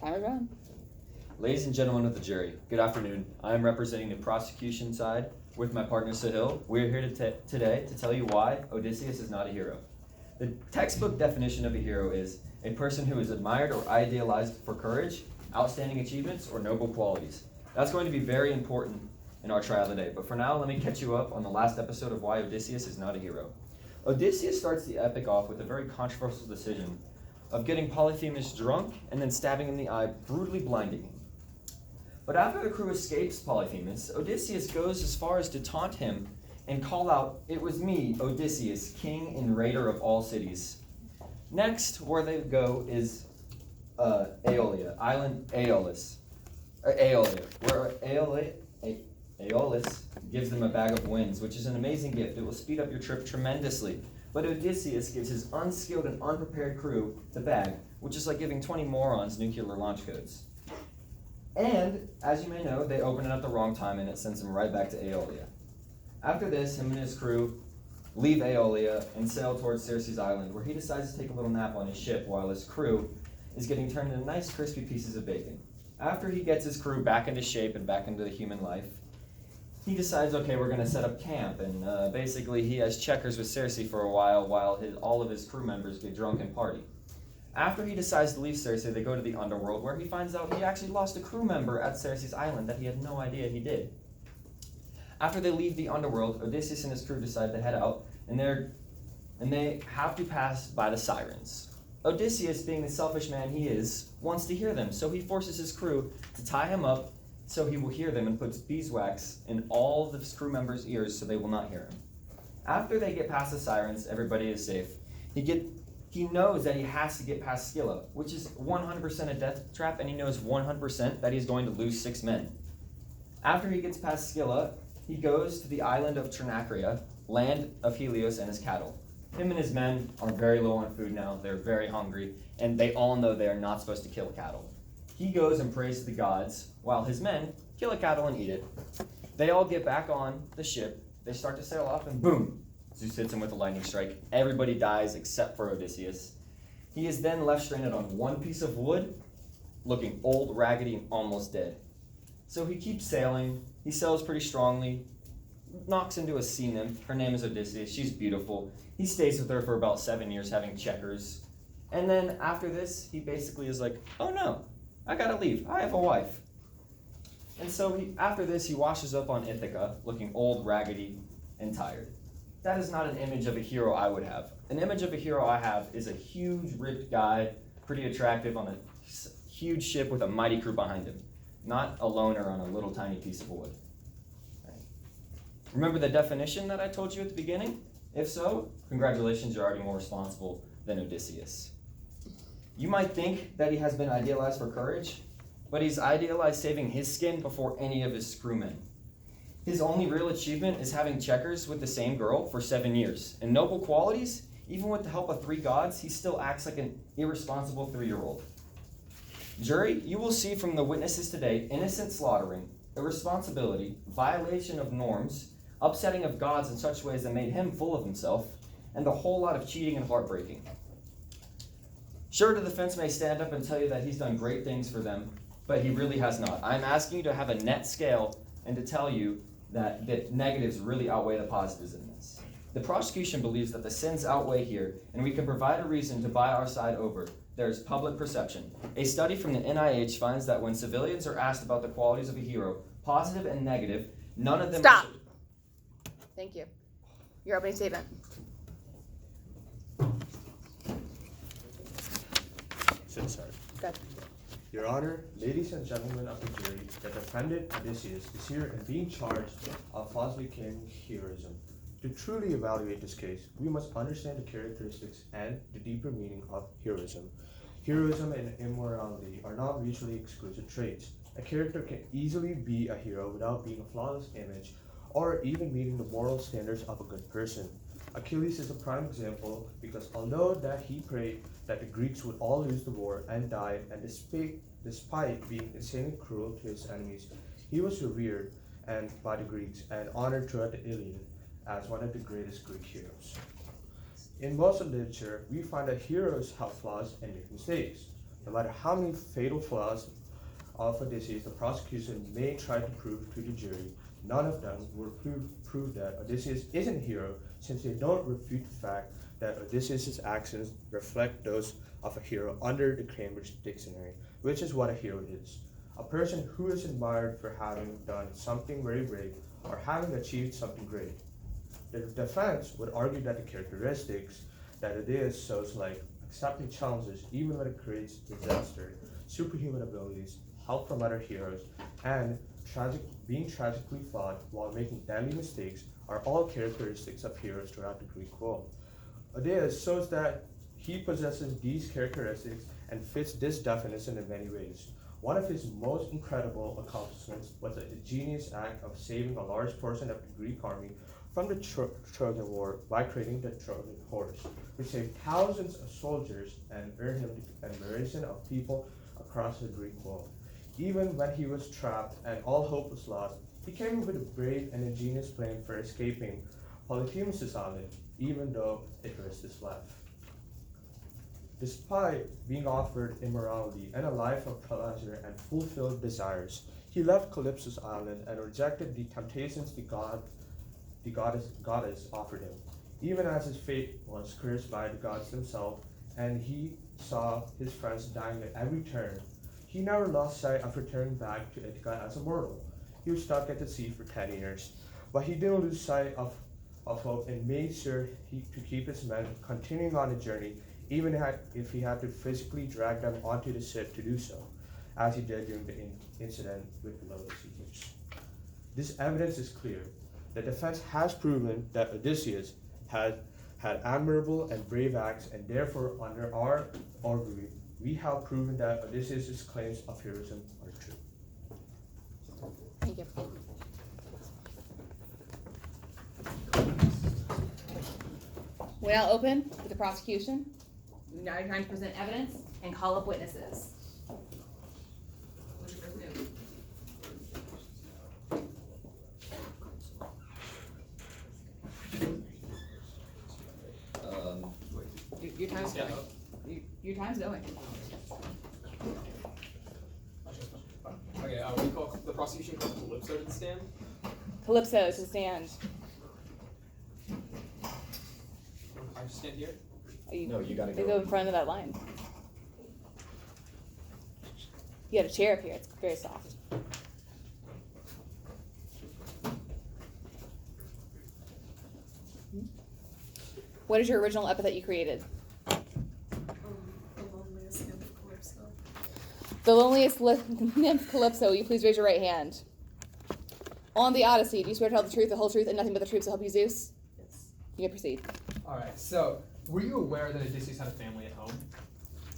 Time's on. Ladies and gentlemen of the jury, good afternoon. I am representing the prosecution side with my partner Sahil. We are here today to tell you why Odysseus is not a hero. The textbook definition of a hero is a person who is admired or idealized for courage, outstanding achievements, or noble qualities. That's going to be very important in our trial today, but for now, let me catch you up on the last episode of why Odysseus is not a hero. Odysseus starts the epic off with a very controversial decision of getting Polyphemus drunk and then stabbing him in the eye, brutally blinding him. But after the crew escapes Polyphemus, Odysseus goes as far as to taunt him and call out, "It was me, Odysseus, king and raider of all cities." Next, where they go is Aeolia, island Aeolus, Aeolia, where Aeolus gives them a bag of winds, which is an amazing gift. It will speed up your trip tremendously. But Odysseus gives his unskilled and unprepared crew the bag, which is like giving 20 morons nuclear launch codes. And, as you may know, they open it at the wrong time and it sends him right back to Aeolia. After this, him and his crew leave Aeolia and sail towards Circe's island, where he decides to take a little nap on his ship while his crew is getting turned into nice crispy pieces of bacon. After he gets his crew back into shape and back into the human life, he decides, okay, we're going to set up camp, and basically he has checkers with Circe for a while all of his crew members get drunk and party. After he decides to leave Circe, they go to the underworld, where he finds out he actually lost a crew member at Circe's island that he had no idea he did. After they leave the underworld, Odysseus and his crew decide to head out, and they have to pass by the sirens. Odysseus, being the selfish man he is, wants to hear them, so he forces his crew to tie him up so he will hear them and puts beeswax in all of his crew members' ears so they will not hear him. After they get past the sirens, everybody is safe. He knows that he has to get past Scylla, which is 100% a death trap, and he knows 100% that he's going to lose 6 men. After he gets past Scylla, he goes to the island of Trinacria, land of Helios and his cattle. Him and his men are very low on food now, they're very hungry, and they all know they are not supposed to kill cattle. He goes and prays to the gods, while his men kill a cattle and eat it. They all get back on the ship, they start to sail off, and boom! Zeus hits him with a lightning strike. Everybody dies except for Odysseus. He is then left stranded on one piece of wood, looking old, raggedy, and almost dead. So he keeps sailing. He sails pretty strongly, knocks into a sea nymph. Her name is Odysseus. She's beautiful. He stays with her for about 7 years having checkers. And then after this, he basically is like, oh no, I gotta leave. I have a wife. And so after this, he washes up on Ithaca, looking old, raggedy, and tired. That is not an image of a hero I would have. An image of a hero I have is a huge, ripped guy, pretty attractive, on a huge ship with a mighty crew behind him. Not a loner on a little tiny piece of wood. Right. Remember the definition that I told you at the beginning? If so, congratulations, you're already more responsible than Odysseus. You might think that he has been idealized for courage, but he's idealized saving his skin before any of his crewmen. His only real achievement is having checkers with the same girl for 7 years. In noble qualities, even with the help of 3 gods, he still acts like an irresponsible 3-year-old. Jury, you will see from the witnesses today innocent slaughtering, irresponsibility, violation of norms, upsetting of gods in such ways that made him full of himself, and a whole lot of cheating and heartbreaking. Sure, the defense may stand up and tell you that he's done great things for them, but he really has not. I'm asking you to have a net scale and to tell you that the negatives really outweigh the positives in this. The prosecution believes that the sins outweigh here, and we can provide a reason to buy our side over. There's public perception. A study from the NIH finds that when civilians are asked about the qualities of a hero, positive and negative, none of them... Stop. Thank you. Your opening statement. Sorry. Good. Your Honor, ladies and gentlemen of the jury, the defendant Odysseus is here and being charged of falsely claiming heroism. To truly evaluate this case, we must understand the characteristics and the deeper meaning of heroism. Heroism and immorality are not mutually exclusive traits. A character can easily be a hero without being a flawless image or even meeting the moral standards of a good person. Achilles is a prime example because although that he prayed that the Greeks would all lose the war and die, and despite being insanely cruel to his enemies, he was revered by the Greeks and honored throughout the Iliad as one of the greatest Greek heroes. In most of literature, we find that heroes have flaws and make mistakes. No matter how many fatal flaws of Odysseus the prosecution may try to prove to the jury, none of them will prove that Odysseus isn't a hero, since they don't refute the fact that Odysseus' actions reflect those of a hero under the Cambridge Dictionary, which is what a hero is. A person who is admired for having done something very brave or having achieved something great. The defense would argue that the characteristics that Odysseus shows, like accepting challenges even when it creates disaster, superhuman abilities, help from other heroes, and being tragically flawed while making deadly mistakes, are all characteristics of heroes throughout the Greek world. Odysseus shows that he possesses these characteristics and fits this definition in many ways. One of his most incredible accomplishments was the ingenious act of saving a large portion of the Greek army from the Trojan War by creating the Trojan horse, which saved thousands of soldiers and earned him the admiration of people across the Greek world. Even when he was trapped and all hope was lost, he came up with a brave and ingenious plan for escaping Polyphemus' island, even though it risked his life. Despite being offered immorality and a life of pleasure and fulfilled desires, he left Calypso's island and rejected the temptations the goddess offered him. Even as his fate was cursed by the gods themselves, and he saw his friends dying at every turn, he never lost sight of returning back to Ithaca as a mortal. He was stuck at the sea for 10 years, but he didn't lose sight of hope and made sure to keep his men continuing on the journey, even if he had to physically drag them onto the ship to do so, as he did during the incident with the Lotus Eaters. This evidence is clear. The defense has proven that Odysseus had admirable and brave acts, and therefore, under our argument, we have proven that Odysseus' claims of heroism are true. Thank you. We now open to the prosecution. Now you're trying to present evidence and call up witnesses. What's your first move? Your time's going. Your time's going. Okay, we call the prosecution calls Calypso to the stand. Calypso to stand. I just stand here. No, you gotta They go. go in front of that line. You got a chair up here. It's very soft. What is your original epithet you created? The loneliest nymph Calypso. The loneliest nymph Calypso. Will you please raise your right hand? On the Odyssey, do you swear to tell the truth, the whole truth, and nothing but the truth to help you, Zeus? Yes. You can proceed. Alright, so were you aware that Odysseus had a family at home?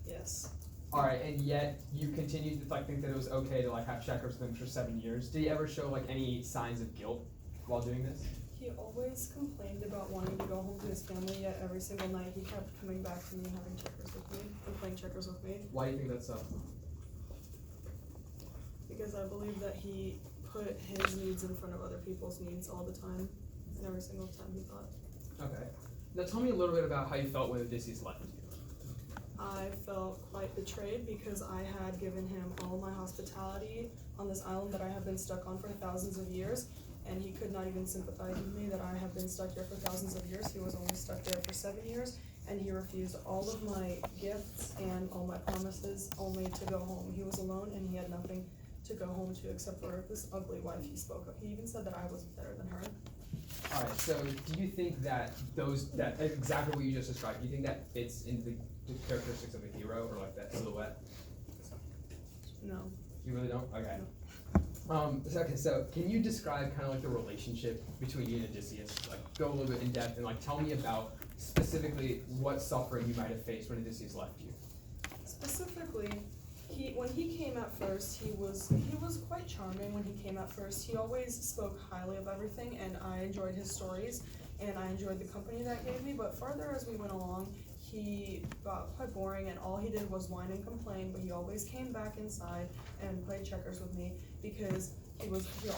Yes. Alright, and yet you continued to think that it was okay to have checkers with him for 7 years. Did he ever show any signs of guilt while doing this? He always complained about wanting to go home to his family, yet every single night he kept coming back to me, having checkers with me, and playing checkers with me. Why do you think that's so? Because I believe that he put his needs in front of other people's needs all the time, and every single time he thought. Okay. Now tell me a little bit about how you felt when Odysseus left you. I felt quite betrayed because I had given him all my hospitality on this island that I have been stuck on for thousands of years, and he could not even sympathize with me that I have been stuck here for thousands of years. He was only stuck there for 7 years, and he refused all of my gifts and all my promises only to go home. He was alone and he had nothing to go home to except for this ugly wife he spoke of. He even said that I was better than her. Alright, so do you think that that exactly what you just described, do you think that fits into the characteristics of a hero, or that silhouette? No. You really don't? Okay. So can you describe the relationship between you and Odysseus? Go a little bit in depth and tell me about specifically what suffering you might have faced when Odysseus left you. Specifically, when he came at first, he was quite charming when he came at first. He always spoke highly of everything, and I enjoyed his stories, and I enjoyed the company that gave me. But further as we went along, he got quite boring, and all he did was whine and complain. But he always came back inside and played checkers with me because he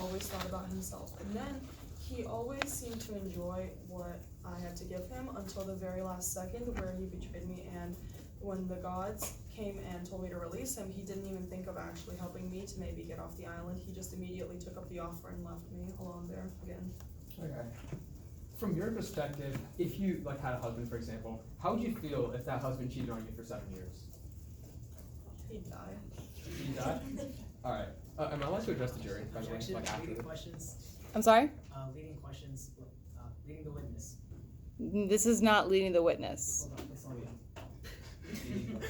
always thought about himself. And then he always seemed to enjoy what I had to give him until the very last second, where he betrayed me. And when the gods came and told me to release him, he didn't even think of actually helping me to maybe get off the island. He just immediately took up the offer and left me alone there again. Okay. From your perspective, if you like had a husband, for example, how would you feel if that husband cheated on you for 7 years? He'd die. He'd die? All right. Am I allowed to address the jury, by the way? Objection, Like after leading the- questions, I'm sorry? leading questions, leading the witness. This is not leading the witness. Hold on, it's on me.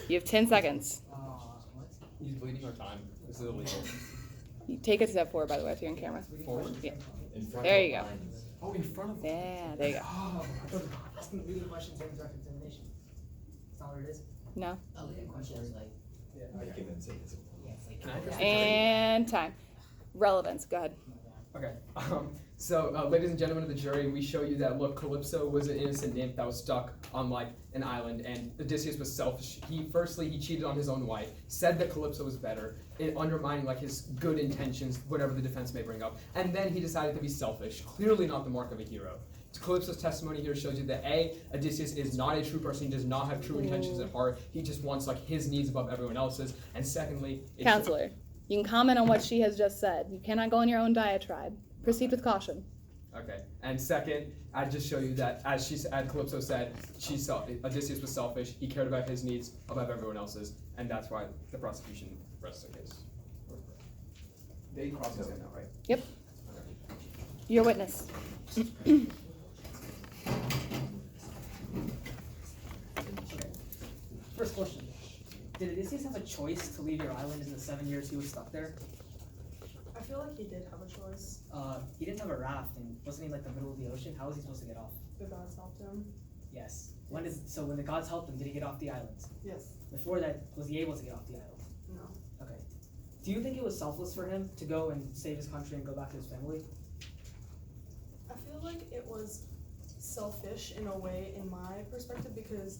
You have 10 seconds. What? He's bleeding our time. This is illegal. You take a step forward, by the way, if you're on camera. Forward? Yeah. In front There of you go. lines. Oh, in front of. Yeah, there you go. Oh, Asking leading questions during direct examination. That's not what it is. No. A leading question is like, I give him seconds. yeah, it's like. Can I address the jury? And time. Relevance, go ahead. Okay, so ladies and gentlemen of the jury, we show you that, look, Calypso was an innocent nymph that was stuck on like an island, and Odysseus was selfish. He cheated on his own wife, said that Calypso was better, undermining like his good intentions, whatever the defense may bring up, and then he decided to be selfish, clearly not the mark of a hero. Calypso's testimony here shows you that A, Odysseus is not a true person, he does not have true intentions at heart, he just wants like his needs above everyone else's, and secondly, Counselor, you can comment on what she has just said. You cannot go on your own diatribe. Proceed with caution. Okay, and second, I just show you that as Calypso said, Odysseus was selfish. He cared about his needs above everyone else's, and that's why the prosecution rests their case. They cross-examine now, right? Yep. Okay. Your witness. First question. Did Odysseus have a choice to leave your island in the 7 years he was stuck there? I feel like he did have a choice. He didn't have a raft, and wasn't he like the middle of the ocean? How was he supposed to get off? The gods helped him. Yes. When the gods helped him, did he get off the island? Yes. Before that, was he able to get off the island? No. Okay. Do you think it was selfless for him to go and save his country and go back to his family? I feel like it was selfish in a way, in my perspective, because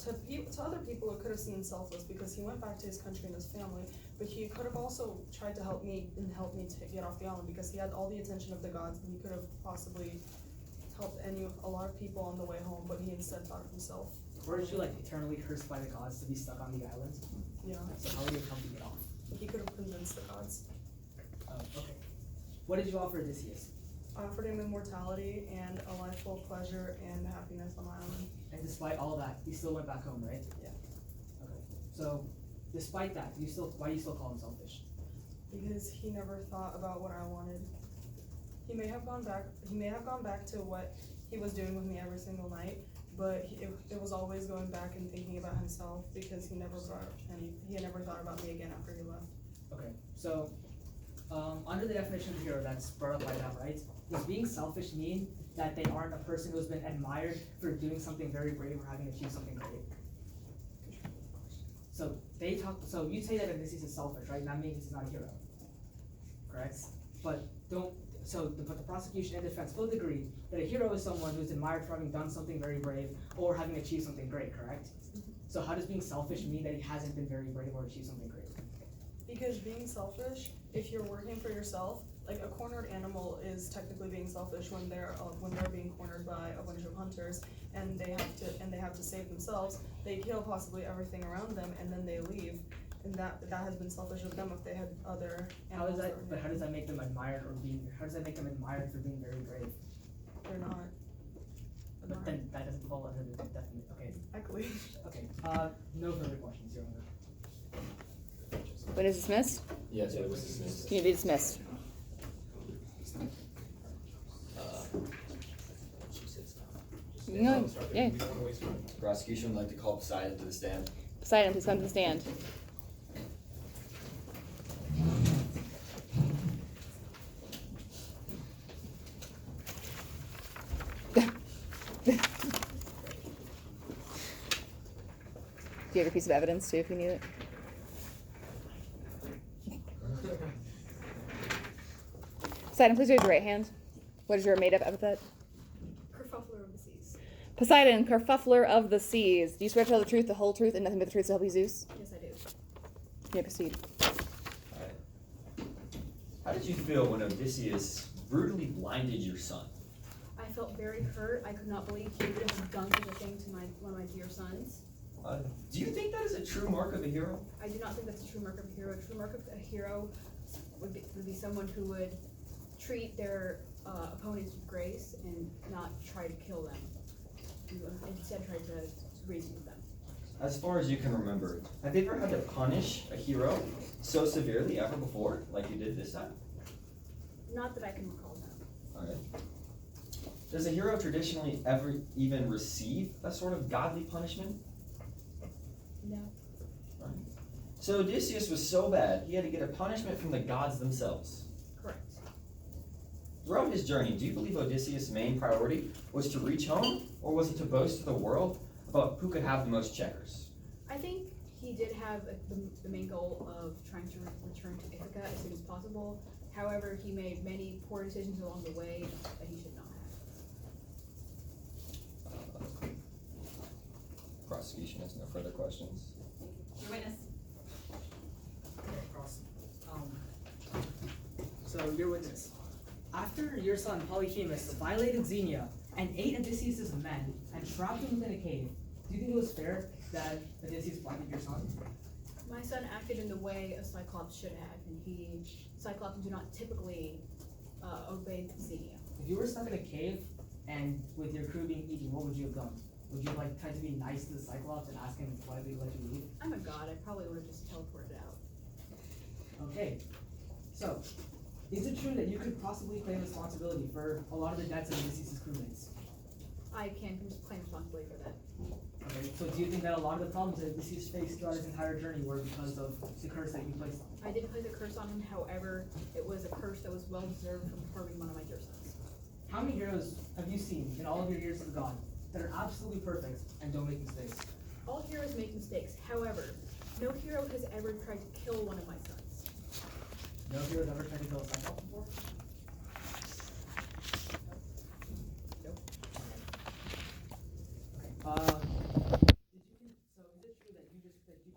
to other people it could have seemed selfless because he went back to his country and his family, but he could have also tried to help me to get off the island because he had all the attention of the gods and he could have possibly helped a lot of people on the way home, but he instead thought of himself. Weren't you like eternally cursed by the gods to be stuck on the island? Yeah, So how would he come to get off? he could have convinced the gods. Okay. What did you offer Odysseus? I offered him immortality and a life full of pleasure and happiness on the island. And despite all that, he still went back home, right? Yeah. Okay. So, despite that, why do you still call him selfish? Because he never thought about what I wanted. He may have gone back to what he was doing with me every single night, but it was always going back and thinking about himself because he never thought about me again after he left. Okay. So, under the definition of hero that's brought up by them, right? Does being selfish mean that they aren't a person who's been admired for doing something very brave or having achieved something great? So you say that Odysseus is selfish, right? And that means he's not a hero. Correct? But the prosecution and defense both agree that a hero is someone who's admired for having done something very brave or having achieved something great, correct? So how does being selfish mean that he hasn't been very brave or achieved something great? Because being selfish, if you're working for yourself, like a cornered animal is technically being selfish when they're being cornered by a bunch of hunters and they have to save themselves. They kill possibly everything around them and then they leave, and that has been selfish of them if they had other animals. How does that make them admired how does that make them admired for being very brave? They're not. But then that doesn't fall under the definition. Okay. Exactly. Okay. No further questions, Your Honor. Witness dismissed? Yes, it was dismissed. Can you be dismissed? No, yeah. Prosecution would like to call Poseidon to the stand. Poseidon, please come to the stand. Do you have a piece of evidence too if you need it? Poseidon, please raise your right hand. What is your made-up epithet? Kerfuffler of the seas. Poseidon, kerfuffler of the seas. Do you swear to tell the truth, the whole truth, and nothing but the truth to help you, Zeus? Yes, I do. You may proceed. Alright. How did you feel when Odysseus brutally blinded your son? I felt very hurt. I could not believe he would have done such a thing to one of my dear sons. Do you think that is a true mark of a hero? I do not think that's a true mark of a hero. A true mark of a hero would be someone who would treat their opponents with grace and not try to kill them. Instead, try to reason with them. As far as you can remember, have you ever had to punish a hero so severely ever before, like you did this time? Not that I can recall now. Alright. Does a hero traditionally ever even receive a sort of godly punishment? No. Right. So Odysseus was so bad, he had to get a punishment from the gods themselves. Correct. Throughout his journey, do you believe Odysseus' main priority was to reach home, or was it to boast to the world about who could have the most checkers? I think he did have the main goal of trying to return to Ithaca as soon as possible. However, he made many poor decisions along the way that he should not have. Prosecution has no further questions. Your witness. So, your witness. After your son Polyphemus violated Xenia and ate Odysseus' men and trapped him within a cave, do you think it was fair that Odysseus blinded your son? My son acted in the way a Cyclops should have, and Cyclops do not typically obey Xenia. If you were stuck in a cave and with your crew being eaten, what would you have done? Would you have like tried to be nice to the Cyclops and ask him to politely let you leave? I'm a god, I probably would have just teleported out. Okay. So, is it true that you could possibly claim responsibility for a lot of the deaths of Odysseus' crewmates? I can claim responsibility for that. Okay. So do you think that a lot of the problems that Odysseus faced throughout his entire journey were because of the curse that you placed on him? I did place a curse on him, however, it was a curse that was well deserved from harming one of my dear sons. How many heroes have you seen in all of your years of God that are absolutely perfect and don't make mistakes? All heroes make mistakes, however, no hero has ever tried to kill one of my sons. No hero has ever tried to kill a Cyclops?